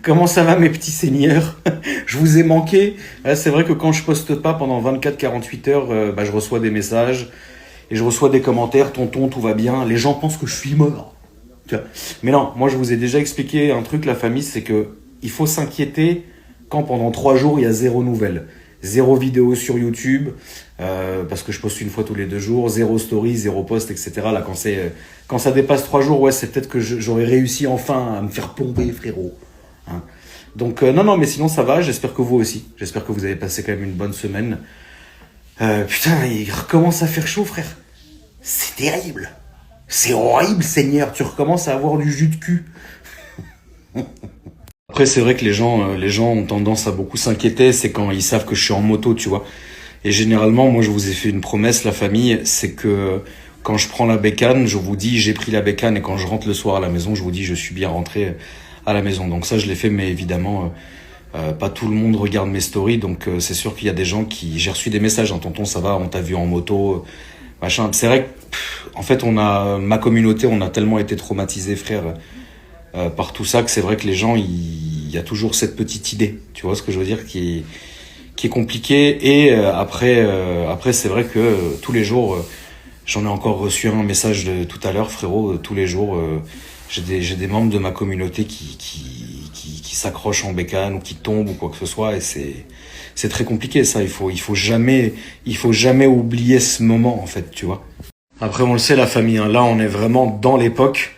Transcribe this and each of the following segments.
Comment ça va mes petits seigneurs? Je vous ai manqué. C'est vrai que quand je poste pas pendant 24-48 heures, je reçois des messages et je reçois des commentaires. Tonton, tout va bien. Les gens pensent que je suis mort. Tu vois. Mais non, moi je vous ai déjà expliqué un truc, la famille, c'est que il faut s'inquiéter quand pendant 3 jours il y a zéro nouvelle. Zéro vidéo sur YouTube, parce que je poste une fois tous les 2 jours, zéro story, zéro post, etc. Là, quand ça dépasse 3 jours, ouais, c'est peut-être que j'aurais réussi enfin à me faire plomber, frérot. Hein. Donc, non, mais sinon ça va, j'espère que vous aussi. J'espère que vous avez passé quand même une bonne semaine. Putain, il recommence à faire chaud, frère. C'est terrible. C'est horrible, Seigneur. Tu recommences à avoir du jus de cul. Après, c'est vrai que les gens ont tendance à beaucoup s'inquiéter, c'est quand ils savent que je suis en moto, tu vois. Et généralement, moi, je vous ai fait une promesse, la famille, c'est que quand je prends la bécane, je vous dis j'ai pris la bécane, et quand je rentre le soir à la maison, je vous dis je suis bien rentré à la maison. Donc ça, je l'ai fait, mais évidemment, pas tout le monde regarde mes stories, donc c'est sûr qu'il y a des gens qui... J'ai reçu des messages, hein, tonton, ça va, on t'a vu en moto, machin. C'est vrai que, en fait, ma communauté, on a tellement été traumatisés, frère, par tout ça, que c'est vrai que les gens, il y a toujours cette petite idée, tu vois ce que je veux dire, qui est compliquée. Et après c'est vrai que tous les jours, j'en ai encore reçu un message de tout à l'heure, frérot, tous les jours, j'ai des membres de ma communauté qui s'accrochent en bécane ou qui tombent ou quoi que ce soit, et c'est très compliqué ça. Il faut jamais oublier ce moment, en fait, tu vois. Après, on le sait, la famille, hein, là on est vraiment dans l'époque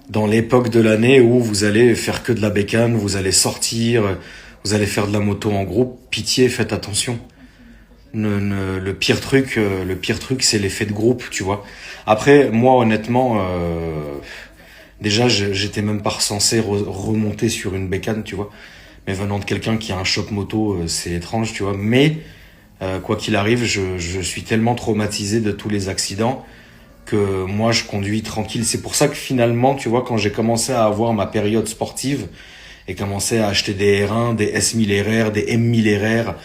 de l'année où vous allez faire que de la bécane, vous allez sortir, vous allez faire de la moto en groupe. Pitié, faites attention. Le pire truc, c'est l'effet de groupe, tu vois. Après, moi, honnêtement, déjà, j'étais même pas censé remonter sur une bécane, tu vois. Mais venant de quelqu'un qui a un choc moto, c'est étrange, tu vois. Mais quoi qu'il arrive, je suis tellement traumatisé de tous les accidents que moi je conduis tranquille. C'est pour ça que finalement, tu vois, quand j'ai commencé à avoir ma période sportive et commencé à acheter des R1, des S1000RR, des M1000RR,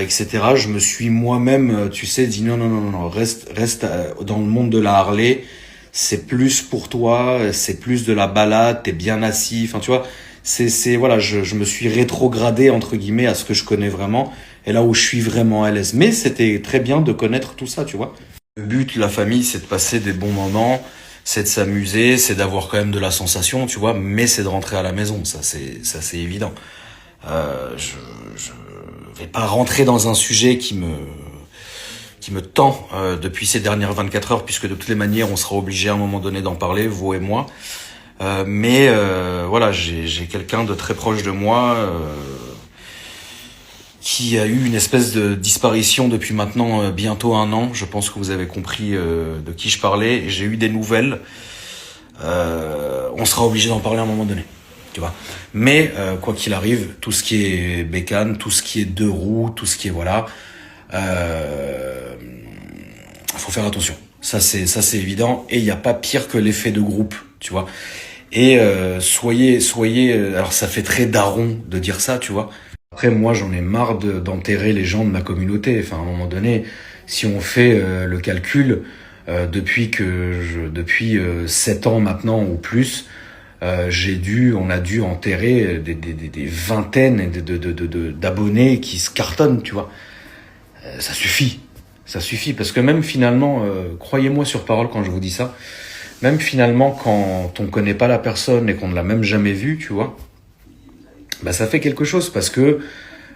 etc., je me suis moi-même, tu sais, dit non, reste dans le monde de la Harley, c'est plus pour toi, c'est plus de la balade, t'es bien assis, enfin tu vois, voilà, je me suis rétrogradé entre guillemets à ce que je connais vraiment et là où je suis vraiment à l'aise. Mais c'était très bien de connaître tout ça, tu vois. Le but, la famille, c'est de passer des bons moments, c'est de s'amuser, c'est d'avoir quand même de la sensation, tu vois, mais c'est de rentrer à la maison, ça c'est évident. Je vais pas rentrer dans un sujet qui me tend depuis ces dernières 24 heures, puisque de toutes les manières, on sera obligé à un moment donné d'en parler, vous et moi. Mais voilà, j'ai quelqu'un de très proche de moi qui a eu une espèce de disparition depuis maintenant bientôt 1 an. Je pense que vous avez compris de qui je parlais. Et j'ai eu des nouvelles. On sera obligé d'en parler à un moment donné, tu vois. Mais quoi qu'il arrive, tout ce qui est bécane, tout ce qui est 2 roues, tout ce qui est voilà, faut faire attention. Ça c'est évident. Et il n'y a pas pire que l'effet de groupe, tu vois. Et soyez, alors ça fait très daron de dire ça, tu vois. Après, moi, j'en ai marre d'enterrer les gens de ma communauté. Enfin, à un moment donné, si on fait le calcul, depuis 7 ans maintenant ou plus, on a dû enterrer des vingtaines d'abonnés qui se cartonnent, tu vois. Ça suffit, parce que même finalement, croyez-moi sur parole quand je vous dis ça, même finalement quand on connaît pas la personne et qu'on ne l'a même jamais vue, tu vois, bah ça fait quelque chose, parce que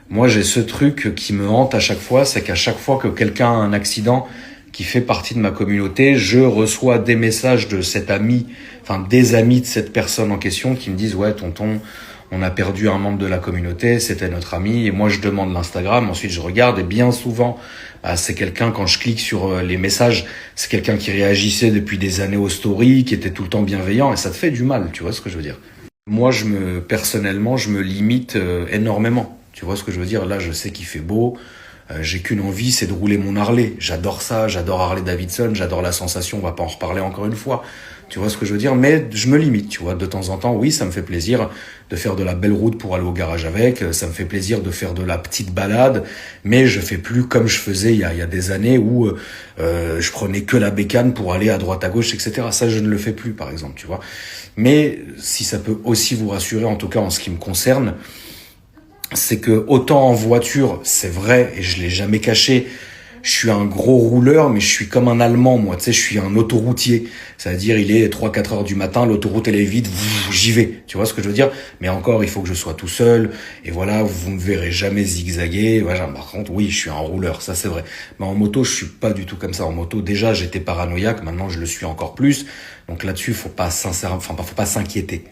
moi j'ai ce truc qui me hante à chaque fois, c'est qu'à chaque fois que quelqu'un a un accident qui fait partie de ma communauté, je reçois des messages de cet ami, enfin des amis de cette personne en question qui me disent ouais tonton, on a perdu un membre de la communauté, c'était notre ami, et moi je demande l'Instagram, ensuite je regarde, et bien souvent c'est quelqu'un, quand je clique sur les messages, c'est quelqu'un qui réagissait depuis des années aux stories, qui était tout le temps bienveillant, et ça te fait du mal, tu vois ce que je veux dire. Moi, personnellement, je me limite énormément. Tu vois ce que je veux dire? Là, je sais qu'il fait beau. J'ai qu'une envie, c'est de rouler mon Harley. J'adore ça, j'adore Harley Davidson, j'adore la sensation. On va pas en reparler encore une fois. Tu vois ce que je veux dire? Mais je me limite, tu vois. De temps en temps, oui, ça me fait plaisir de faire de la belle route pour aller au garage avec. Ça me fait plaisir de faire de la petite balade. Mais je fais plus comme je faisais il y a des années où je prenais que la bécane pour aller à droite à gauche, etc. Ça, je ne le fais plus, par exemple, tu vois. Mais si ça peut aussi vous rassurer, en tout cas en ce qui me concerne, c'est que autant en voiture, c'est vrai, et je l'ai jamais caché, je suis un gros rouleur, mais je suis comme un Allemand, moi, tu sais, je suis un autoroutier. C'est-à-dire, il est 3-4 heures du matin, l'autoroute, elle est vide, j'y vais. Tu vois ce que je veux dire? Mais encore, il faut que je sois tout seul. Et voilà, vous me verrez jamais zigzaguer. Voilà, par contre, oui, je suis un rouleur, ça c'est vrai. Mais en moto, je suis pas du tout comme ça. En moto, déjà, j'étais paranoïaque, maintenant, je le suis encore plus. Donc là-dessus, faut pas s'inquiéter.